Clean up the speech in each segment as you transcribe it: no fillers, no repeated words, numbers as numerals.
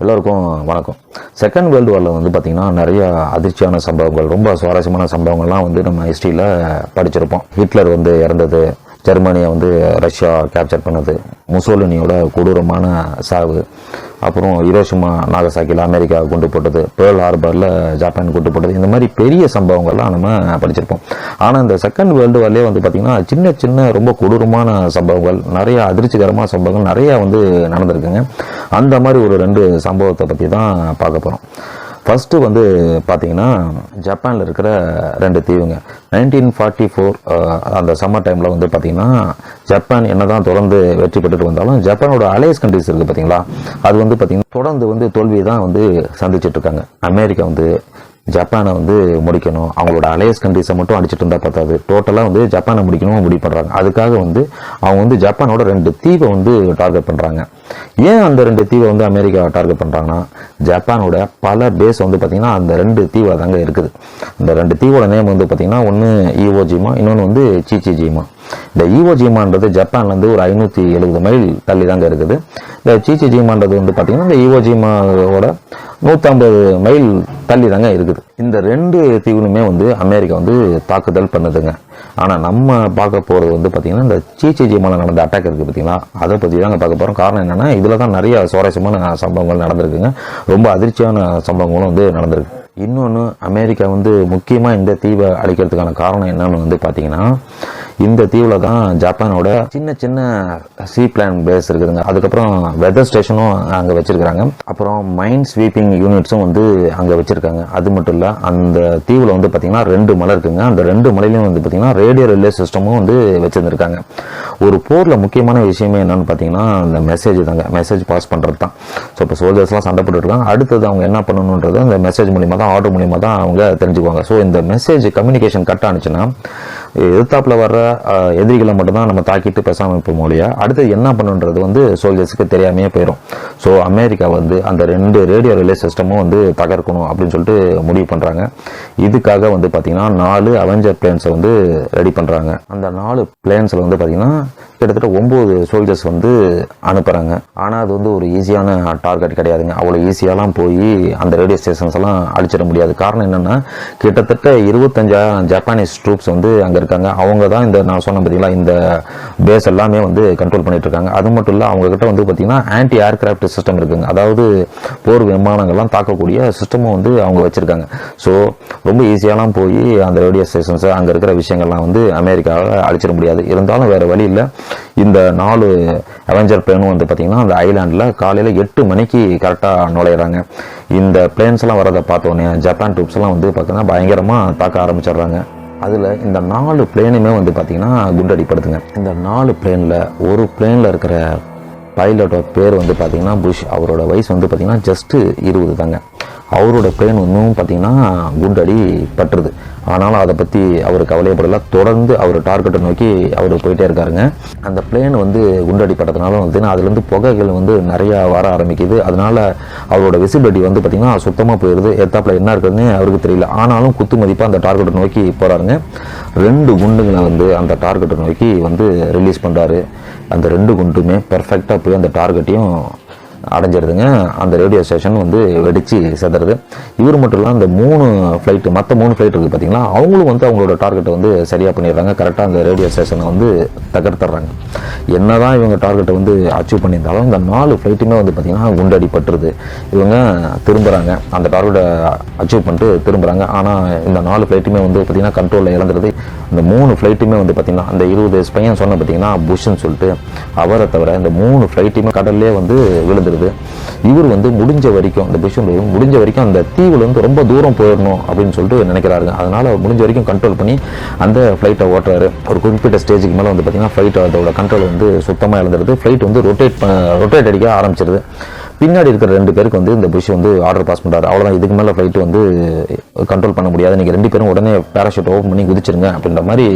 எல்லோருக்கும் வணக்கம். Second world வாரில் வந்து பார்த்திங்கன்னா நிறைய அதிர்ச்சியான சம்பவங்கள், ரொம்ப சுவாரஸ்யமான சம்பவங்கள்லாம் வந்து நம்ம ஹிஸ்ட்ரியில் படிச்சிருப்போம். ஹிட்லர் வந்து இறந்தது, ஜெர்மனியை வந்து ரஷ்யா கேப்சர் பண்ணது, முசோலினியோட கொடூரமான சாவு, அப்புறம் ஹிரோஷிமா நாகசாக்கியில் அமெரிக்கா கொண்டு போட்டது, பேர்ல் ஹார்பரில் ஜப்பான் கொண்டு போட்டது, இந்த மாதிரி பெரிய சம்பவங்கள்லாம் நம்ம படிச்சிருப்போம். ஆனால் இந்த செகண்ட் வேர்ல்டு வார்லேயே வந்து பார்த்திங்கன்னா சின்ன சின்ன ரொம்ப கொடூரமான சம்பவங்கள், நிறைய அதிர்ச்சிகரமான சம்பவங்கள் நிறையா வந்து நடந்திருக்குங்க. அந்த மாதிரி ஒரு 2 சம்பவத்தை பற்றி தான் பார்க்க போகிறோம். ஃபஸ்ட்டு வந்து பார்த்தீங்கன்னா ஜப்பானில் இருக்கிற 2 தீவுங்க. 1944 அந்த சம்மர் டைமில் வந்து பார்த்திங்கன்னா ஜப்பான் என்ன தான் தொடர்ந்து வெற்றி பெற்றுட்டு வந்தாலும் ஜப்பானோட அலையன்ஸ் கண்ட்ரிஸ் இருக்குது பார்த்தீங்களா, அது வந்து பார்த்திங்கன்னா தொடர்ந்து வந்து தோல்வியை தான் வந்து சந்திச்சிட்ருக்காங்க. அமெரிக்கா வந்து ஜப்பானை வந்து முடிக்கணும், அவங்களோட அலையன்ஸ் கண்ட்ரிஸை மட்டும் அடிச்சுட்டு இருந்தால் பார்த்தாது, டோட்டலாக வந்து ஜப்பானை முடிக்கணும் முடிவு பண்ணுறாங்க. அதுக்காக வந்து அவங்க வந்து ஜப்பானோட 2 தீவை வந்து டார்கெட் பண்ணுறாங்க. ஏன் அந்த 2 தீவை வந்து அமெரிக்கா டார்கெட் பண்ணுறாங்கன்னா, ஜப்பானோட பல பேஸ் வந்து பார்த்திங்கன்னா அந்த 2 தீவை தாங்க இருக்குது. இந்த 2 தீவோட நேம் வந்து பார்த்திங்கன்னா ஒன்று ஈவோஜிமா, இன்னொன்று வந்து சீச்சிஜிமா. இந்த ஈவோஜிமான்றது ஜப்பான்லேருந்து ஒரு 570 மைல் தள்ளி தாங்க இருக்குது. இந்த சீச்சிஜிமான்றது வந்து பார்த்திங்கன்னா இந்த ஈவோஜிமாவோட 150 மைல் தள்ளி தாங்க இருக்குது. இந்த 2 தீவுலுமே வந்து அமெரிக்கா வந்து தாக்குதல் பண்ணுதுங்க. ஆனால் நம்ம பார்க்க போகிறது வந்து பார்த்திங்கன்னா இந்த சீச்சிஜிமாவில் நடந்த அட்டாக் இருக்குது பார்த்திங்களா, அதை பற்றி தாங்க பார்க்க போகிறோம். காரணம் என்னென்னா இதில் தான் நிறைய சுவாரஸ்யமான சம்பவங்கள் நடந்திருக்குங்க, ரொம்ப அதிர்ச்சியான சம்பவங்களும் வந்து நடந்திருக்கு. இன்னொன்று, அமெரிக்கா வந்து முக்கியமாக இந்த தீவை அழிக்கிறதுக்கான காரணம் என்னன்னு வந்து பார்த்திங்கன்னா, இந்த தீவில் தான் ஜப்பானோட சின்ன சின்ன சீ பிளான் பேஸ் இருக்குதுங்க. அதுக்கப்புறம் வெதர் ஸ்டேஷனும் அங்கே வச்சுருக்காங்க. அப்புறம் மைண்ட் ஸ்வீப்பிங் யூனிட்ஸும் வந்து அங்கே வச்சுருக்காங்க. அது மட்டும் இல்லை, அந்த தீவில் வந்து பார்த்திங்கன்னா 2 மலை இருக்குங்க. அந்த 2 மலையிலையும் வந்து பார்த்திங்கன்னா ரேடியோ ரிலே சிஸ்டமும் வந்து வச்சுருந்துருக்காங்க. ஒரு போரில் முக்கியமான விஷயமே என்னென்னு பார்த்தீங்கன்னா அந்த மெசேஜ் தாங்க, மெசேஜ் பாஸ் பண்ணுறது தான். ஸோ இப்போ சோல்ஜர்ஸ்லாம் சண்டை போட்டுருக்காங்க, அடுத்தது அவங்க என்ன பண்ணணுன்றது அந்த மெசேஜ் மூலிமா தான், ஆர்டர் மூலிமா தான் அவங்க தெரிஞ்சுக்குவாங்க. ஸோ இந்த மெசேஜ் கம்யூனிகேஷன் கட் ஆனிச்சுன்னா எதிர்த்தாப்பில் வர்ற எதிரிகளை மட்டும்தான் நம்ம தாக்கிட்டு பேசாமல் இருப்போம் இல்லையா, அடுத்து என்ன பண்ணுன்றது வந்து சோல்ஜர்ஸுக்கு தெரியாமையே போயிடும். ஸோ அமெரிக்கா வந்து அந்த 2 ரேடியோ ரிலே சிஸ்டமும் வந்து தகர்க்கணும் அப்படின்னு சொல்லிட்டு முடிவு பண்ணுறாங்க. இதுக்காக வந்து பார்த்திங்கன்னா 4 அவெஞ்சர் பிளேன்ஸை வந்து ரெடி பண்ணுறாங்க. அந்த 4 பிளேன்ஸில் வந்து பார்த்திங்கன்னா கிட்டத்தட்ட 9 சோல்ஜர்ஸ் வந்து அனுப்புகிறாங்க. ஆனால் அது வந்து ஒரு ஈஸியான டார்கெட் கிடையாதுங்க. அவ்வளோ ஈஸியாலாம் போய் அந்த ரேடியோ ஸ்டேஷன்ஸ் எல்லாம் அழிச்சிட முடியாது. காரணம் என்னென்னா, கிட்டத்தட்ட 25,000 ஜப்பானீஸ் ட்ரூப்ஸ் வந்து அங்கே இருக்காங்க. அவங்க தான் இந்த நான் சொன்ன பார்த்தீங்களா இந்த பேஸ் எல்லாமே வந்து கண்ட்ரோல் பண்ணிட்டு இருக்காங்க. அது மட்டும் இல்லை, அவங்கக்கிட்ட வந்து பார்த்திங்கன்னா ஆன்டி ஏர்கிராஃப்ட் சிஸ்டம் இருக்குங்க. அதாவது போர் விமானங்கள்லாம் தாக்கக்கூடிய சிஸ்டமும் வந்து அவங்க வச்சுருக்காங்க. ஸோ ரொம்ப ஈஸியாலாம் போய் அந்த ரேடியோ ஸ்டேஷன்ஸை அங்கே இருக்கிற விஷயங்கள்லாம் வந்து அமெரிக்காவை அழிச்சிட முடியாது. இருந்தாலும் வேறு வழி இல்லை, இந்த 4 அவெஞ்சர் பிளேனும் வந்து பார்த்திங்கன்னா அந்த ஐலாண்டில் காலையில் 8 மணிக்கு கரெக்டாக நுழையிறாங்க. இந்த பிளேன்ஸ் எல்லாம் வரதை பார்த்தோன்னே ஜப்பான் ட்ரூப்ஸ் எல்லாம் வந்து பார்த்தீங்கன்னா பயங்கரமாக தாக்க ஆரம்பிச்சிடுறாங்க. அதில் இந்த 4 பிளேனுமே வந்து பார்த்திங்கன்னா குண்டடிப்படுத்துங்க. இந்த 4 பிளேனில் ஒரு பிளேனில் இருக்கிற பைலட்டோட பேர் வந்து பார்த்திங்கன்னா புஷ். அவரோட வயசு வந்து பார்த்திங்கன்னா ஜஸ்ட்டு 20 தாங்க. அவரோட பிளேன் இன்னும் பார்த்திங்கன்னா குண்டடி பட்டுருது. ஆனாலும் அதை பற்றி அவர் கவலையப்படல, தொடர்ந்து அவர் டார்கெட்டை நோக்கி அவர் போயிட்டே இருக்காருங்க. அந்த பிளேன் வந்து குண்டடி பட்டதுனால வந்து அதுலேருந்து புகைகள் வந்து நிறையா வர ஆரம்பிக்குது. அதனால் அவரோட விசிபிலிட்டி வந்து பார்த்திங்கன்னா சுத்தமாக போயிடுது. எத்தாப்பில் என்ன இருக்குதுன்னு அவருக்கு தெரியல. ஆனாலும் குத்து மதிப்பாக அந்த டார்கெட்டை நோக்கி போகிறாருங்க. 2 குண்டுங்களை வந்து அந்த டார்கெட்டை நோக்கி வந்து ரிலீஸ் பண்ணுறாரு. அந்த 2 குண்டுமே பெர்ஃபெக்டாக போய் அந்த டார்கெட்டையும் அடைஞ்சிருதுங்க. அந்த ரேடியோ ஸ்டேஷன் வந்து வெடித்து செதுறது. இவர் மட்டும் இல்லை, அந்த 3 ஃப்ளைட்டு, மற்ற 3 ஃப்ளைட் இருக்குது பார்த்திங்களா, அவங்களும் வந்து அவங்களோட டார்கெட்டை வந்து சரியாக பண்ணிடுறாங்க. கரெக்டாக அந்த ரேடியோ ஸ்டேஷனை வந்து தகர்த்துறாங்க. என்ன தான் இவங்க டார்கெட்டை வந்து அச்சீவ் பண்ணியிருந்தாலும் இந்த 4 ஃப்ளைட்டுமே வந்து பார்த்திங்கன்னா குண்டடி பட்டுருது. இவங்க திரும்புகிறாங்க, அந்த டார்கெட்டை அச்சீவ் பண்ணிட்டு திரும்புகிறாங்க. ஆனால் இந்த 4 ஃப்ளைட்டுமே வந்து பார்த்திங்கன்னா கண்ட்ரோலில் இழந்துருது. இந்த 3 ஃப்ளைட்டுமே வந்து பார்த்திங்கன்னா அந்த 20 பையன் சொன்ன பார்த்திங்கன்னா புஷ்ன்னு சொல்லிட்டு அவரை தவிர இந்த 3 ஃப்ளைட்டுமே கடல்லே வந்து விழுந்துருது. இவர் வந்து முடிஞ்ச வரைக்கும் இந்த புஷ் முடிஞ்ச வரைக்கும் அந்த தீவுல வந்து ரொம்ப தூரம் போயிடணும் அப்படின்னு சொல்லிட்டு நினைக்கிறாருங்க. அதனால அவர் முடிஞ்ச வரைக்கும் கண்ட்ரோல் பண்ணி அந்த ஃப்ளைட்டை ஓட்டுறாரு. ஒரு குறிப்பிட்ட ஸ்டேஜுக்கு மேலே வந்து பார்த்திங்கன்னா ஃப்ளைட் அதோட கண்ட்ரோல் வந்து சுத்தமாக இழந்துருது. ஃப்ளைட் வந்து ரொட்டேட் அடிக்க ஆரம்பிச்சிருது. பின்னாடி இருக்கிற 2 பேருக்கு வந்து இந்த புஷ் வந்து ஆர்டர் பாஸ் பண்ணுறாரு. அவ்வளோதான், இதுக்கு மேலே ஃப்ளைட்டு வந்து கண்ட்ரோல் பண்ண முடியாது, நீங்கள் 2 பேரும் உடனே பேராஷூட் ஓப்பன் பண்ணி குதிச்சிருங்க அப்படின்ற மாதிரி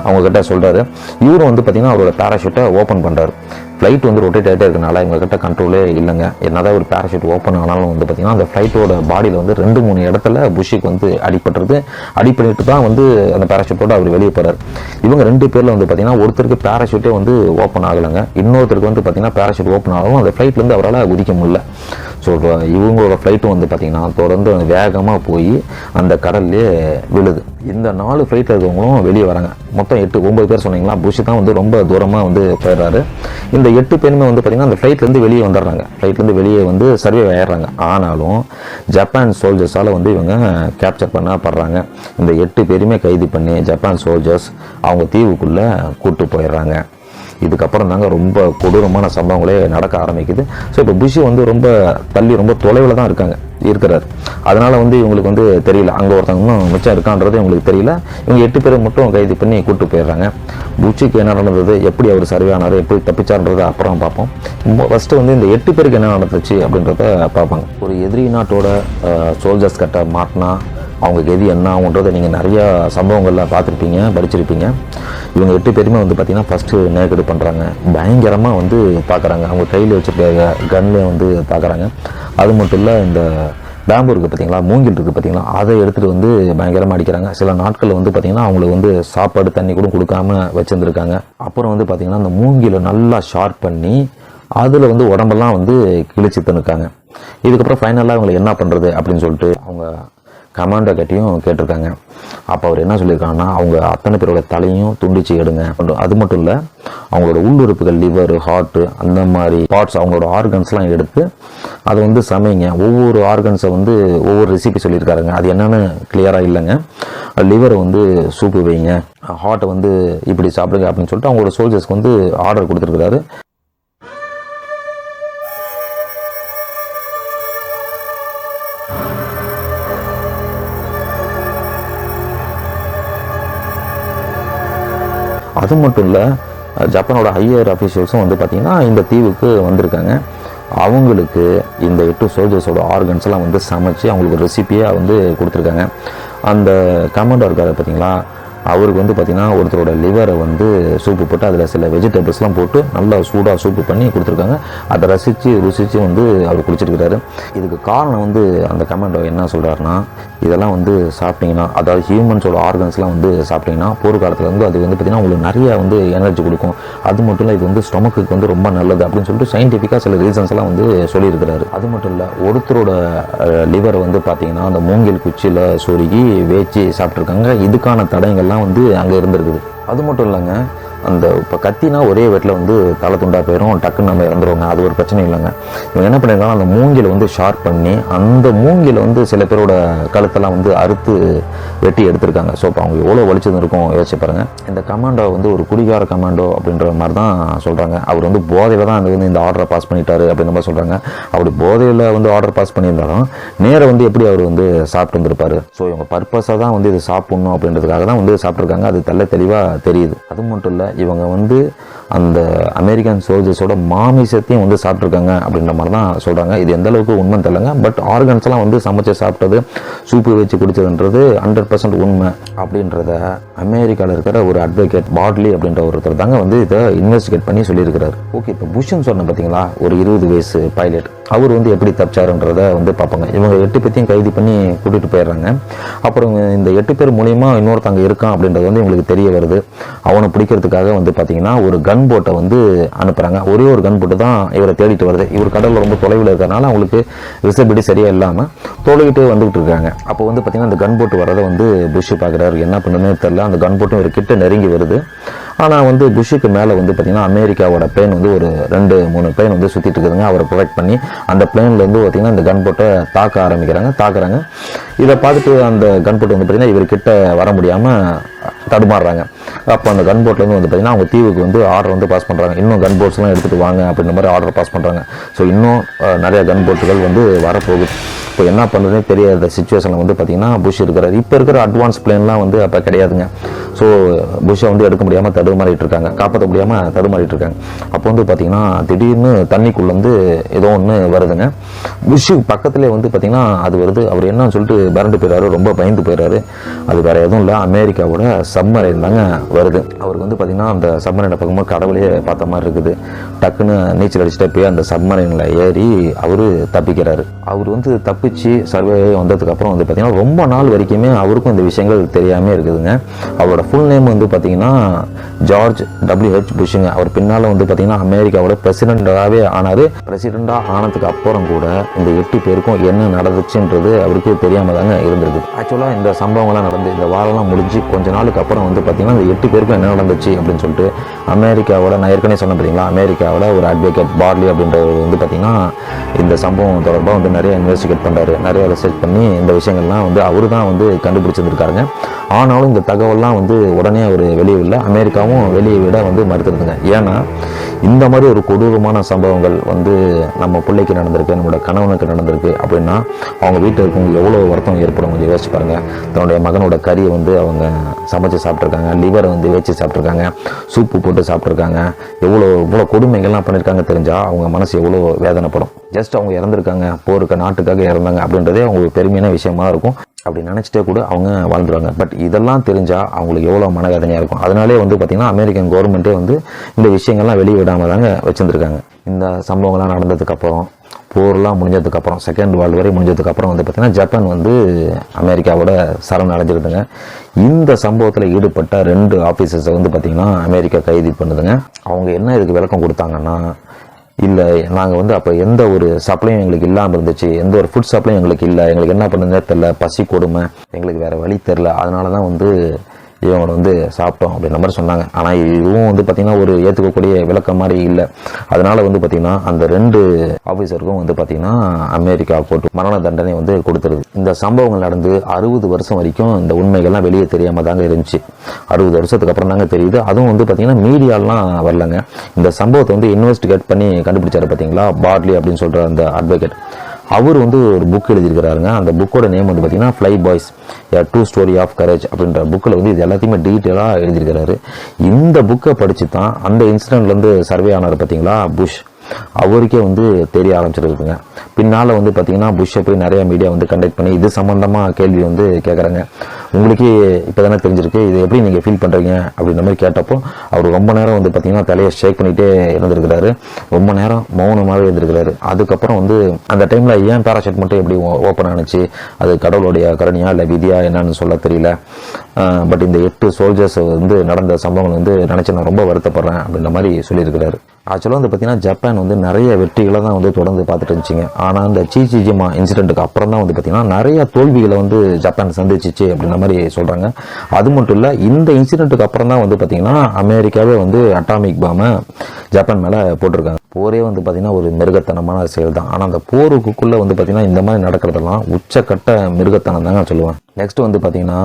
அவங்கக்கிட்ட சொல்கிறாரு. இவரும் வந்து பார்த்திங்கன்னா அவரோட பேராஷூட்டை ஓப்பன் பண்ணுறாரு. ஃப்ளைட் வந்து ரொட்டேட் ஆகிட்டே இருக்கனால இவங்ககிட்ட கண்ட்ரோலே இல்லைங்க. என்னதான் ஒரு பேராஷூட் ஓப்பன் ஆனாலும் வந்து பார்த்திங்கன்னா அந்த ஃப்ளைட்டோட பாடியில் வந்து 2-3 இடத்துல புஷ்ஷுக்கு வந்து அடிபட்டு தான் வந்து அந்த பேராஷூட்டோட அவர் வெளியே போகிறார். இவங்க 2 பேரில் வந்து பார்த்திங்கன்னா ஒருத்தருக்கு பேராஷூட்டே வந்து ஓப்பன் ஆகலைங்க. இன்னொருத்தருக்கு வந்து பார்த்திங்கன்னா பேராஷூட் ஓப்பன் ஆகும், அந்த ஃப்ளைட்லேருந்து அவரால் குதிக்க முடியல. ஸோ இவங்களோட ஃப்ளைட்டும் வந்து பார்த்திங்கன்னா தொடர்ந்து வேகமாக போய் அந்த கடல்லே விழுது. இந்த 4 ஃப்ளைட்டில் இருக்கவங்களும் வெளியே வராங்க. மொத்தம் 9 பேர் சொன்னீங்களா, புஷ் தான் வந்து ரொம்ப தூரமாக வந்து போயிடுறாரு. இந்த 8 பேருமே வந்து பார்த்திங்கன்னா அந்த ஃப்ளைட்லேருந்து வெளியே வந்துடுறாங்க. ஃப்ளைட்லேருந்து வெளியே வந்து சர்வே ஆயிடுறாங்க. ஆனாலும் ஜப்பான் சோல்ஜர்ஸால் வந்து இவங்க கேப்சர் பண்ணப்படுறாங்க. இந்த 8 பேருமே கைது பண்ணி ஜப்பான் சோல்ஜர்ஸ் அவங்க தீவுக்குள்ளே கூட்டு போயிடுறாங்க. இதுக்கப்புறம் தாங்க ரொம்ப கொடூரமான சம்பவங்களே நடக்க ஆரம்பிக்குது. ஸோ இப்போ புஷ் வந்து ரொம்ப தள்ளி ரொம்ப தொலைவில் தான் இருக்கிறார். அதனால் வந்து இவங்களுக்கு வந்து தெரியல, அங்கே ஒருத்தவங்க மிச்சம் இருக்கான்றது இவங்களுக்கு தெரியல. இவங்க 8 பேரை மட்டும் கைது பண்ணி கூப்பிட்டு போயிடுறாங்க. புஷ்ஷுக்கு என்ன நடந்தது, எப்படி அவர் சர்வே ஆனார், எப்படி தப்பிச்சார்ன்றதை அப்புறம் பார்ப்போம். ஃபஸ்ட்டு வந்து இந்த 8 பேருக்கு என்ன நடந்துச்சு அப்படின்றத பார்ப்பாங்க. ஒரு எதிரி நாட்டோட சோல்ஜர்ஸ் கிட்ட மாட்டினா அவங்களுக்கு எது என்ன ஆகுன்றதை நீங்கள் நிறையா சம்பவங்களில் பார்த்துருப்பீங்க, படிச்சிருப்பீங்க. இவங்க 8 பேருமே வந்து பார்த்திங்கன்னா ஃபஸ்ட்டு நேக்கடு பண்ணுறாங்க. பயங்கரமாக வந்து தாக்குறாங்க. அவங்க கையில் வச்சுருக்க கன்னில் வந்து தாக்குறாங்க. அது மட்டும் இல்லை, இந்த பேம்பு இருக்குது பார்த்தீங்களா, மூங்கில் இருக்குது பார்த்தீங்களா, அதை எடுத்துகிட்டு வந்து பயங்கரமாக அடிக்கிறாங்க. சில நாட்களில் வந்து பார்த்திங்கன்னா அவங்களுக்கு வந்து சாப்பாடு தண்ணி கூட கொடுக்காம வச்சுருந்துருக்காங்க. அப்புறம் வந்து பார்த்திங்கன்னா அந்த மூங்கிலை நல்லா ஷார்ப் பண்ணி அதில் வந்து உடம்பெல்லாம் வந்து கிழிச்சு தந்துருக்காங்க. இதுக்கப்புறம் ஃபைனலாக அவங்களை என்ன பண்ணுறது அப்படின்னு சொல்லிட்டு அவங்க கமாண்டோ கட்டியும் கேட்டிருக்காங்க. அப்போ அவர் என்ன சொல்லியிருக்காங்கன்னா, அவங்க அத்தனை பேரோட தலையும் துண்டிச்சு எடுங்க. அது மட்டும் இல்லை, அவங்களோட உள்ளுறுப்புகள் லிவர், ஹார்ட்டு, அந்த மாதிரி பார்ட்ஸ், அவங்களோட ஆர்கன்ஸ்லாம் எடுத்து அதை வந்து சமைங்க. ஒவ்வொரு ஆர்கன்ஸை வந்து ஒவ்வொரு ரெசிபி சொல்லியிருக்காருங்க. அது என்னென்னு கிளியராக இல்லைங்க. லிவரை வந்து சூப்பு வைங்க, ஹார்ட்டை வந்து இப்படி சாப்பிடுங்க அப்படின்னு சொல்லிட்டு அவங்களோட சோல்ஜர்ஸ்க்கு வந்து ஆர்டர் கொடுத்துருக்குறாரு. அது மட்டும் இல்லை, ஜப்பானோட ஹையர் அஃபீஷியல்ஸும் வந்து பார்த்திங்கன்னா இந்த தீவுக்கு வந்திருக்காங்க. அவங்களுக்கு இந்த 8 சோல்ஜர்ஸோட ஆர்கன்ஸ்லாம் வந்து சமைச்சு அவங்களுக்கு ரெசிப்பியாக வந்து கொடுத்துருக்காங்க. அந்த கமாண்டோ இருக்காரு பார்த்தீங்களா, அவருக்கு வந்து பார்த்திங்கன்னா ஒருத்தரோட லிவரை வந்து சூப்பு போட்டு அதில் சில வெஜிடபிள்ஸ்லாம் போட்டு நல்லா சூடாக சூப்பு பண்ணி கொடுத்துருக்காங்க. அதை ருசித்து வந்து அவர் குடிச்சிருக்கிறாரு. இதுக்கு காரணம் வந்து அந்த கமாண்டோ என்ன சொல்கிறாருன்னா, இதெல்லாம் வந்து சாப்பிட்டிங்கன்னா, அதாவது ஹியூமன்ஸோட ஆர்கன்ஸ்லாம் வந்து சாப்பிட்டிங்கன்னா போர்க்காலத்தில் வந்து அது வந்து பார்த்திங்கன்னா உங்களுக்கு நிறையா வந்து எனர்ஜி கொடுக்கும். அது மட்டும் இல்லை, இது வந்து ஸ்டொமக்குக்கு வந்து ரொம்ப நல்லது அப்படின்னு சொல்லிட்டு சயின்டிஃபிக்காக சில ரீசன்ஸ்லாம் வந்து சொல்லியிருக்கிறாரு. அது மட்டும் இல்லை, ஒருத்தரோட லிவரை வந்து பார்த்திங்கன்னா அந்த மூங்கில் குச்சியில் சொருகி வேச்சு சாப்பிட்ருக்காங்க. இதுக்கான தடயங்கள்லாம் வந்து அங்கே இருந்திருக்குது. அது மட்டும் இல்லைங்க, அந்த இப்போ கத்தினா ஒரே வெட்டில் வந்து தலை துண்டாக போயிடும், டக்குன்னு நம்ம இறந்துருவாங்க. அது ஒரு பிரச்சனை இல்லைங்க. இவங்க என்ன பண்ணியிருக்காங்க, அந்த மூங்கிலை வந்து ஷார்ப் பண்ணி அந்த மூங்கிலை வந்து சில பேரோட கழுத்தெல்லாம் வந்து அறுத்து வெட்டி எடுத்திருக்காங்க. ஸோ இப்போ அவங்க எவ்வளோ வலிச்சது இருக்கும் யோசிச்சு பாருங்கள். இந்த கமாண்டோ வந்து ஒரு குடிகார கமாண்டோ அப்படின்ற மாதிரி தான் சொல்கிறாங்க. அவர் வந்து போதையில் தான் வந்து இந்த ஆர்டரை பாஸ் பண்ணிட்டாரு அப்படின்ற மாதிரி சொல்கிறாங்க. அப்படி போதையில் வந்து ஆர்டர் பாஸ் பண்ணியிருந்தாலும் நேரம் வந்து எப்படி அவர் வந்து சாப்பிட்டு வந்திருப்பார். ஸோ இவங்க பர்பஸாக தான் வந்து இது சாப்பிட்ணும் அப்படின்றதுக்காக தான் வந்து சாப்பிட்ருக்காங்க. அது தெளிவாக தெரியுது. அது மட்டும் இல்லை, இவங்க வந்து அந்த அமெரிக்கன் சோல்ஜர்ஸோட மாமிசத்தையும் வந்து சாப்பிட்ருக்காங்க அப்படின்ற மாதிரி தான் சொல்கிறாங்க. இது எந்த அளவுக்கு உண்மை தெரியலங்க. பட் ஆர்கன்ஸ்லாம் வந்து சமைச்சு சாப்பிட்டது, சூப்பு வச்சு குடிச்சதுன்றது 100% உண்மை அப்படின்றத அமெரிக்காவில் இருக்கிற ஒரு அட்வொகேட் பாட்லி அப்படின்ற ஒருத்தர் தாங்க வந்து இதை இன்வெஸ்டிகேட் பண்ணி சொல்லியிருக்கிறார். ஓகே, இப்போ புஷ்ன்னு சொன்ன பார்த்தீங்களா, ஒரு 20 வயசு பைலட், அவர் வந்து எப்படி தப்பிச்சாருன்றதை வந்து பார்ப்பாங்க. இவங்க 8 பேத்தையும் கைது பண்ணி கூட்டிகிட்டு போயிடுறாங்க. அப்புறம் இந்த 8 பேர் மூலிமா இன்னொருத்தங்க இருக்கான் அப்படின்றது வந்து இவங்களுக்கு தெரிய வருது. அவனை பிடிக்கிறதுக்காக வந்து பார்த்தீங்கன்னா ஒரு கன் போட்டை வந்து அனுப்புகிறாங்க. ஒரே ஒரு கன் போட்டு தான் இவரை தேடிட்டு வருது. இவர் கடலில் ரொம்ப தொலைவில் இருக்கிறனால அவங்களுக்கு விசிபிலிட்டி சரியாக இல்லாமல் தொலைகிட்டு வந்துகிட்டு இருக்காங்க. அப்போ வந்து பார்த்தீங்கன்னா அந்த கன் போட்டு வரதை வந்து புஷ் பார்க்குறாரு. என்ன பண்ணுன்னு தெரியல. அந்த கன் போட்டும் ஒரு கிட்ட நெருங்கி வருது. ஆனால் வந்து புஷ்ஷுக்கு மேலே வந்து பார்த்திங்கன்னா அமெரிக்காவோட பிளேன் வந்து ஒரு 2-3 பிளேன் வந்து சுற்றிட்டு இருக்குதுங்க. அவரை ப்ரொடெக்ட் பண்ணி அந்த பிளேன்லேருந்து பார்த்திங்கன்னா இந்த கன் போட்டை தாக்குறாங்க. இதை பார்த்துட்டு அந்த கன் போட்டு வந்து பார்த்திங்கன்னா இவர்கிட்ட வர முடியாமல் தடுமாறுறாங்க. அப்போ அந்த கன் போட்லேருந்து வந்து பார்த்திங்கன்னா அவங்க தீவுக்கு வந்து ஆர்டர் வந்து பாஸ் பண்ணுறாங்க. இன்னும் கன் போட்ஸ்லாம் எடுத்துகிட்டு வாங்க அப்படின்ற மாதிரி ஆர்டர் பாஸ் பண்ணுறாங்க. ஸோ இன்னும் நிறையா கன் போட்டுகள் வந்து வரப்போகுது. இப்போ என்ன பண்ணுறதுனே தெரியாத சுச்சுவேஷனில் வந்து பார்த்திங்கன்னா புஷ் இருக்கிறார். இப்போ இருக்கிற அட்வான்ஸ் பிளேன்லாம் வந்து அப்போ கிடையாதுங்க. ஸோ புஷ்ஷை வந்து எடுக்க முடியாமல் தடுமாறிட்டு இருக்காங்க, காப்பாற்ற முடியாமல் தடுமாறிட்டு இருக்காங்க. அப்போ வந்து பார்த்திங்கன்னா திடீர்னு தண்ணிக்குள்ளேருந்து ஏதோ ஒன்று வருதுங்க. புஷ்ஷு பக்கத்துலேயே வந்து பார்த்திங்கன்னா அது வருது. அவர் என்னன்னு சொல்லிட்டு மிரண்டு போயிடுறாரு, ரொம்ப பயந்து போயிடுறாரு. அது வேறு எதுவும் இல்லை, அமெரிக்காவோட சப்மரைன் தாங்க வருது. அவருக்கு வந்து பார்த்திங்கன்னா அந்த சப்மரைனை பார்க்கும்போது கடவுளையே பார்த்த மாதிரி இருக்குது. டக்குன்னு நீச்சல் அடிச்சுட்டே போய் அந்த சப்மரைனில் ஏறி அவர் தப்பிக்கிறாரு. அவர் வந்து தப்பிச்சு சர்வே வந்ததுக்கப்புறம் வந்து பார்த்திங்கன்னா ரொம்ப நாள் வரைக்குமே அவருக்கும் இந்த விஷயங்கள் தெரியாமல் இருக்குதுங்க. அவரோட ஃபுல் நேம் வந்து பார்த்திங்கன்னா ஜார்ஜ் W.H. புஷ்ஷுங்க. அவர் பின்னால் வந்து பார்த்திங்கன்னா அமெரிக்காவோட பிரசிடெண்ட்டாகவே ஆனார். பிரசிடெண்ட்டாக ஆனதுக்கு அப்புறம் கூட இந்த 8 பேருக்கும் என்ன நடந்துச்சுன்றது அவருக்கு தெரியாமல் தாங்க இருந்திருக்கு. ஆக்சுவலாக இந்த சம்பவங்கள்லாம் நடந்து இந்த வாரம்லாம் முடிஞ்சு கொஞ்ச நாளுக்கு அப்புறம் வந்து பார்த்திங்கன்னா இந்த 8 பேருக்கும் என்ன நடந்துச்சு அப்படின்னு சொல்லிட்டு அமெரிக்காவோட, நான் ஏற்கனவே சொன்ன பார்த்தீங்களா, அமெரிக்காவோட ஒரு அட்வொகேட் பார்லி அப்படின்றவர் வந்து பார்த்திங்கன்னா இந்த சம்பவம் தொடர்பாக வந்து நிறைய இன்வெஸ்டிகேட் பண்ணுறாரு. நிறைய ரிசர்ச் பண்ணி இந்த விஷயங்கள்லாம் வந்து அவரு தான் வந்து கண்டுபிடிச்சிருந்துருக்காருங்க. ஆனாலும் இந்த தகவல்லாம் வந்து உடனே அவர் வெளியே இல்லை, அமெரிக்காவும் வெளியே விட வந்து மறுத்துருதுங்க. ஏன்னா இந்த மாதிரி ஒரு கொடூரமான சம்பவங்கள் வந்து நம்ம பிள்ளைக்கு நடந்திருக்கு, நம்மளோட கணவனுக்கு நடந்திருக்கு அப்படின்னா அவங்க வீட்டில் இருக்கவங்க எவ்வளோ வருத்தம் ஏற்படும் கொஞ்சம் யோசிச்சு பாருங்கள். தன்னுடைய மகனோட கறியை வந்து அவங்க சமைச்சு சாப்பிட்ருக்காங்க, லிவரை வந்து வச்சு சாப்பிட்ருக்காங்க, சூப்பு போட்டு சாப்பிட்ருக்காங்க, எவ்வளோ கொடுமைகள்லாம் பண்ணியிருக்காங்க. தெரிஞ்சால் அவங்க மனசு எவ்வளோ வேதனைப்படும். ஜஸ்ட் அவங்க இறந்துருக்காங்க, போருக்கு நாட்டுக்காக இறந்தாங்க அப்படின்றதே அவங்களுக்கு பெருமையான விஷயமா இருக்கும். அப்படி நினச்சிட்டே கூட அவங்க வாழ்ந்துருவாங்க. பட் இதெல்லாம் தெரிஞ்சால் அவங்களுக்கு எவ்வளோ மனவேதனையாக இருக்கும். அதனாலே வந்து பார்த்திங்கன்னா அமெரிக்கன் கவர்மெண்ட்டே வந்து இந்த விஷயங்கள்லாம் வெளியே விடாமல் தாங்க வச்சுருந்துருக்காங்க. இந்த சம்பவங்கள்லாம் நடந்ததுக்கப்புறம், போர்லாம் முடிஞ்சதுக்கப்புறம், செகண்ட் வேர்ல்டு வரை முடிஞ்சதுக்கப்புறம் வந்து பார்த்திங்கன்னா ஜப்பான் வந்து அமெரிக்காவோட சரண் அடைஞ்சிருதுங்க. இந்த சம்பவத்தில் ஈடுபட்ட 2 ஆஃபீஸர்ஸை வந்து பார்த்திங்கன்னா அமெரிக்கா கைது பண்ணுதுங்க. அவங்க என்ன இதுக்கு விளக்கம் கொடுத்தாங்கன்னா, இல்லை நாங்கள் வந்து அப்போ எந்த ஒரு சப்ளையும் எங்களுக்கு இல்லாமல் இருந்துச்சு, எந்த ஒரு ஃபுட் சப்ளையும் எங்களுக்கு இல்லை, எங்களுக்கு என்ன பண்ணுறதே தெரில, பசி கொடுமை, எங்களுக்கு வேறு வழி தெரில, அதனால தான் வந்து இவங்களை வந்து சாப்பிட்டோம் அப்படின்ற மாதிரி சொன்னாங்க. ஆனால் இதுவும் வந்து பார்த்திங்கன்னா ஒரு ஏற்றுக்கக்கூடிய விளக்கம் மாதிரி இல்லை. அதனால் வந்து பார்த்திங்கன்னா அந்த 2 ஆஃபீஸருக்கும் வந்து பார்த்திங்கன்னா அமெரிக்கா போட்டு மரண தண்டனை வந்து கொடுத்துருது. இந்த சம்பவங்கள் நடந்து 60 வருஷம் வரைக்கும் இந்த உண்மைகள்லாம் வெளியே தெரியாமல் தாங்க இருந்துச்சு. 60 வருஷத்துக்கு அப்புறம் தாங்க தெரியுது. அதுவும் வந்து பார்த்திங்கன்னா மீடியாலாம் வரலங்க. இந்த சம்பவத்தை வந்து இன்வெஸ்டிகேட் பண்ணி கண்டுபிடிச்சாரு பார்த்தீங்களா, பார்லி அப்படின்னு சொல்கிற அந்த அட்வொகேட். அவர் வந்து ஒரு புக் எழுதியிருக்கிறாருங்க. அந்த புக்கோட நேம் வந்து பார்த்திங்கன்னா fly boys A True Story of Courage அப்படின்ற புக்கில் வந்து இது எல்லாத்தையுமே டீட்டெயிலாக எழுதியிருக்கிறாரு. இந்த புக்கை படித்து தான் அந்த இன்சிடென்ட்லேருந்து சர்வே ஆனார் பார்த்தீங்களா புஷ், அவருக்கே வந்து தெரிய ஆரம்பிச்சிருக்குங்க. பின்னால் வந்து பார்த்திங்கன்னா புஷ்ஷை போய் நிறைய மீடியா வந்து கண்டக்ட் பண்ணி இது சம்மந்தமாக கேள்வி வந்து கேட்குறாங்க. உங்களுக்கு இப்போ தானே தெரிஞ்சிருக்கு, இது எப்படி நீங்கள் ஃபீல் பண்ணுறீங்க அப்படின்ற மாதிரி கேட்டப்போ அவர் ரொம்ப நேரம் வந்து பார்த்திங்கன்னா தலையை ஷேக் பண்ணிகிட்டே இருந்திருக்கிறாரு. ரொம்ப நேரம் மௌனமாகவே இருந்திருக்கிறாரு. அதுக்கப்புறம் வந்து அந்த டைமில் ஏன் பேராஷூட் மட்டும் எப்படி ஓப்பன் ஆனிச்சு, அது கடவுளுடைய கருணையா இல்லை விதியா என்னன்னு சொல்ல தெரியல. பட் இந்த 8 சோல்ஜர்ஸ் வந்து நடந்த சம்பவங்கள் வந்து நினச்சி நான் ரொம்ப வருத்தப்படுறேன் அப்படின்ற மாதிரி சொல்லியிருக்கிறாரு. ஆக்சுவலாக வந்து பார்த்திங்கன்னா ஜப்பான் வந்து நிறைய வெற்றிகளை தான் வந்து தொடர்ந்து பார்த்துட்டு இருந்துச்சிங்க. ஆனால் இந்த சீச்சிஜிமா இன்சிடென்ட்டுக்கு அப்புறம் தான் வந்து பார்த்திங்கன்னா நிறைய தோல்விகளை வந்து ஜப்பான் சந்திச்சிச்சு அப்படின்ற மாதிரி சொல்கிறாங்க. அது மட்டும் இல்லை, இந்த இன்சிடென்ட்டுக்கு அப்புறம் தான் வந்து பார்த்திங்கன்னா அமெரிக்காவே வந்து அட்டாமிக் பாமை ஜப்பான் மேலே போட்டிருக்காங்க. போரே வந்து பார்த்திங்கன்னா ஒரு மிருகத்தனமான செயல் தான். ஆனால் அந்த போருக்குள்ளே வந்து பார்த்திங்கன்னா இந்த மாதிரி நடக்கிறதெல்லாம் உச்சக்கட்ட மிருகத்தனம் தாங்க சொல்லுவேன். நெக்ஸ்ட் வந்து பார்த்திங்கன்னா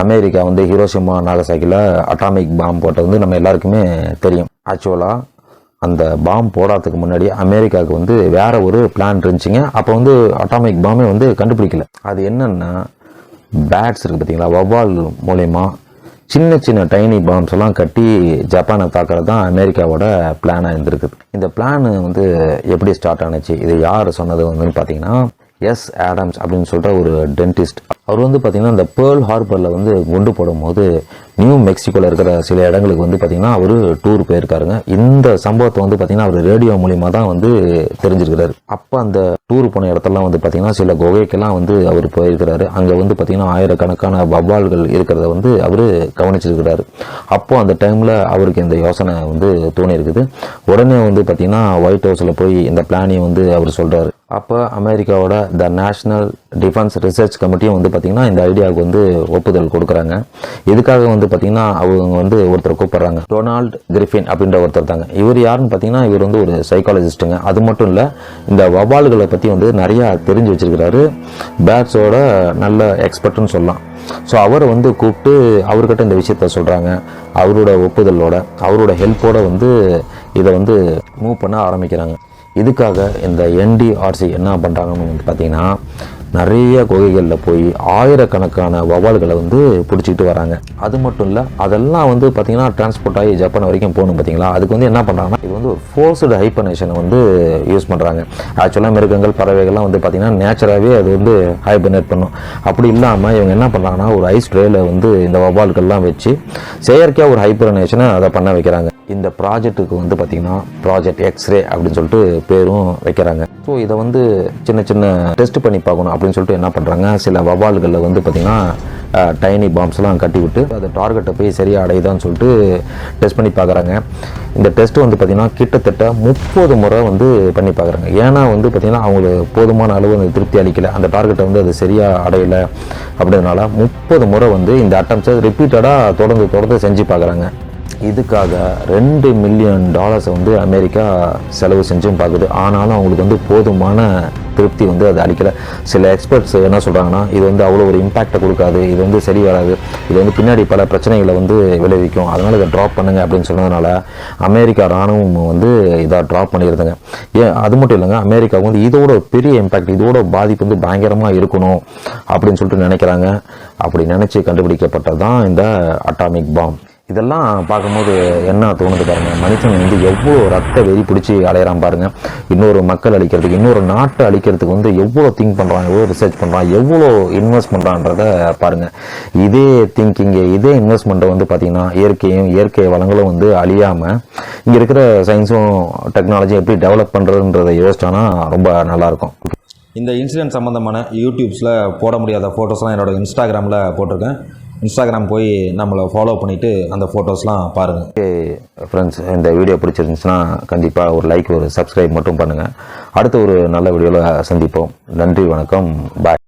அமெரிக்கா வந்து ஹிரோஷிமா நாகசாக்கியில் அட்டாமிக் பாம் போட்டது வந்து நம்ம எல்லாருக்குமே தெரியும். ஆக்சுவலாக அந்த பாம் போடாததுக்கு முன்னாடி அமெரிக்காவுக்கு வந்து வேற ஒரு பிளான் இருந்துச்சுங்க. அப்போ வந்து அட்டாமிக் பாமே வந்து கண்டுபிடிக்கல. அது என்னன்னா பேட்ஸ் இருக்குது பார்த்தீங்களா, வவ்வால் மூலயமா சின்ன சின்ன டைனி பாம்ஸ் எல்லாம் கட்டி ஜப்பானை தாக்குறது தான் அமெரிக்காவோட பிளானாக இருந்திருக்குது. இந்த பிளான் வந்து எப்படி ஸ்டார்ட் ஆனிச்சு, இது யார் சொன்னது வந்து பார்த்தீங்கன்னா எஸ் ஆடம்ஸ் அப்படின்னு சொல்கிற ஒரு டென்டிஸ்ட். அவர் வந்து பார்த்திங்கன்னா இந்த பேர்ல் ஹார்பரில் வந்து குண்டு போடும்போது நியூ மெக்சிகோவில் இருக்கிற சில இடங்களுக்கு வந்து பார்த்திங்கன்னா அவர் டூர் போயிருக்காருங்க. இந்த சம்பவத்தை வந்து பார்த்திங்கன்னா அவர் ரேடியோ மூலிமா தான் வந்து தெரிஞ்சிருக்கிறாரு. அப்போ அந்த டூர் போன இடத்தெல்லாம் வந்து பார்த்திங்கன்னா சில குகைக்கெல்லாம் வந்து அவர் போயிருக்கிறாரு. அங்கே வந்து பார்த்திங்கன்னா ஆயிரக்கணக்கான வவ்வால்கள் இருக்கிறத வந்து அவர் கவனிச்சிருக்கிறாரு. அப்போது அந்த டைமில் அவருக்கு இந்த யோசனை வந்து தோணியிருக்குது. உடனே வந்து பார்த்திங்கன்னா ஒயிட் ஹவுஸில் போய் இந்த பிளானையும் வந்து அவர் சொல்கிறாரு. அப்போ அமெரிக்காவோட த நேஷனல் டிஃபென்ஸ் ரிசர்ச் கமிட்டியும் வந்து பார்த்திங்கன்னா இந்த ஐடியாவுக்கு வந்து ஒப்புதல் கொடுக்குறாங்க. இதுக்காக வந்து பார்த்திங்கன்னா அவங்க வந்து ஒருத்தர் கூப்பிட்றாங்க, டொனால்ட் கிரிஃபின் அப்படின்ற ஒருத்தர் தாங்க. இவர் யாருன்னு பார்த்திங்கன்னா இவர் வந்து ஒரு சைக்காலஜிஸ்ட்டுங்க. அது மட்டும் இல்லை, இந்த வவ்வால்களை பற்றி வந்து நிறையா தெரிஞ்சு வச்சிருக்கிறாரு. பேட்ஸோட நல்ல எக்ஸ்பர்ட்னு சொல்லலாம். ஸோ அவரை வந்து கூப்பிட்டு அவர்கிட்ட இந்த விஷயத்த சொல்கிறாங்க. அவரோட ஒப்புதலோட அவரோட ஹெல்ப்போட வந்து இதை வந்து மூவ் பண்ண ஆரம்பிக்கிறாங்க. இதுக்காக இந்த NDRC என்ன பண்ணுறாங்கன்னு வந்து பார்த்திங்கன்னா நிறைய குகைகளில் போய் ஆயிரக்கணக்கான வவால்களை வந்து பிடிச்சிக்கிட்டு வராங்க. அது மட்டும் இல்லை, அதெல்லாம் வந்து பார்த்திங்கன்னா டிரான்ஸ்போர்ட் ஆகி ஜப்பான் வரைக்கும் போகணும் பார்த்தீங்களா. அதுக்கு வந்து என்ன பண்ணுறாங்கன்னா, இது வந்து ஒரு ஃபோர்ஸ்டு ஹைபர்னேஷனை வந்து யூஸ் பண்ணுறாங்க. ஆக்சுவலாக மிருகங்கள் பறவைகள்லாம் வந்து பார்த்திங்கன்னா நேச்சுராகவே அது வந்து ஹைபர்னேட் பண்ணும். அப்படி இல்லாமல் இவங்க என்ன பண்ணுறாங்கன்னா, ஒரு ஐஸ் ட்ரேயில் வந்து இந்த வவால்கள்லாம் வச்சு செயற்கையாக ஒரு ஹைபர்னேஷனை அதை பண்ண வைக்கிறாங்க. இந்த ப்ராஜெக்ட்டுக்கு வந்து பார்த்திங்கன்னா ப்ராஜெக்ட் எக்ஸ்ரே அப்படின்னு சொல்லிட்டு பேரும் வைக்கிறாங்க. ஸோ இதை வந்து சின்ன சின்ன டெஸ்ட் பண்ணி பார்க்கணும் அப்படின்னு சொல்லிட்டு என்ன பண்ணுறாங்க, சில வவால்களில் வந்து பார்த்திங்கன்னா டைனி பாம்ஸ்லாம் கட்டி விட்டு அது டார்கெட்டை போய் சரியாக அடையுதான்னு சொல்லிட்டு டெஸ்ட் பண்ணி பார்க்குறாங்க. இந்த டெஸ்ட்டு வந்து பார்த்திங்கன்னா கிட்டத்தட்ட 30 முறை வந்து பண்ணி பார்க்குறாங்க. ஏன்னா வந்து பார்த்திங்கன்னா அவங்களுக்கு போதுமான அளவு அந்த திருப்தி அளிக்கலை, அந்த டார்கெட்டை வந்து அது சரியாக அடையலை. அப்படின்றனால 30 முறை வந்து இந்த அட்டம்ஸை ரிப்பீட்டடாக தொடர்ந்து செஞ்சு பார்க்குறாங்க. இதுக்காக $2 மில்லியன் வந்து அமெரிக்கா செலவு செஞ்சும் பார்க்குது. ஆனாலும் அவங்களுக்கு வந்து போதுமான திருப்தி வந்து அது அளிக்கலை. சில எக்ஸ்பர்ட்ஸ் என்ன சொல்கிறாங்கன்னா, இது வந்து அவ்வளோ ஒரு இம்பேக்டை கொடுக்காது, இது வந்து சரி வராது, இது வந்து பின்னாடி பல பிரச்சனைகளை வந்து விளைவிக்கும், அதனால் இதை ட்ராப் பண்ணுங்க அப்படின்னு சொன்னதுனால அமெரிக்கா இராணுவம் வந்து இதை ட்ராப் பண்ணிடுதுங்க. அது மட்டும் இல்லைங்க, அமெரிக்கா வந்து இதோட பெரிய இம்பேக்ட், இதோட பாதிப்பு வந்து பயங்கரமாக இருக்கணும் அப்படின்னு சொல்லிட்டு நினைக்கிறாங்க. அப்படி நினச்சி கண்டுபிடிக்கப்பட்டது தான் இந்த அட்டாமிக் பாம். இதெல்லாம் பார்க்கும்போது என்ன தோணுது பாருங்க, மனுஷன் வந்து எவ்வளோ ரத்த வெறி பிடிச்சி அலையிறான் பாருங்க. இன்னொரு மக்கள் அழிக்கிறதுக்கு, இன்னொரு நாட்டை அழிக்கிறதுக்கு வந்து எவ்வளோ திங்க் பண்ணுறான், எவ்வளோ ரிசர்ச் பண்ணுறான், எவ்வளோ இன்வெஸ்ட் பண்ணுறான்றத பாருங்க. இதே திங்கிங்கு, இதே இன்வெஸ்ட்மெண்ட்டை வந்து பார்த்திங்கன்னா இயற்கை வளங்களும் வந்து அழியாமல் இங்கே இருக்கிற சயின்ஸும் டெக்னாலஜியும் எப்படி டெவலப் பண்ணுறதுன்றதை யோசிச்சானா ரொம்ப நல்லாயிருக்கும். இந்த இன்சிடென்ட் சம்மந்தமான யூடியூப்ஸில் போட முடியாத ஃபோட்டோஸ்லாம் என்னோடய இன்ஸ்டாகிராமில் போட்டிருக்கேன். இன்ஸ்டாகிராம் போய் நம்மளை ஃபாலோ பண்ணிவிட்டு அந்த ஃபோட்டோஸ்லாம் பாருங்கள். ஓகே ஃப்ரெண்ட்ஸ், இந்த வீடியோ பிடிச்சிருந்துச்சுன்னா கண்டிப்பாக ஒரு லைக், ஒரு சப்ஸ்கிரைப் மட்டும் பண்ணுங்கள். அடுத்த ஒரு நல்ல வீடியோவில் சந்திப்போம். நன்றி, வணக்கம், பாய்.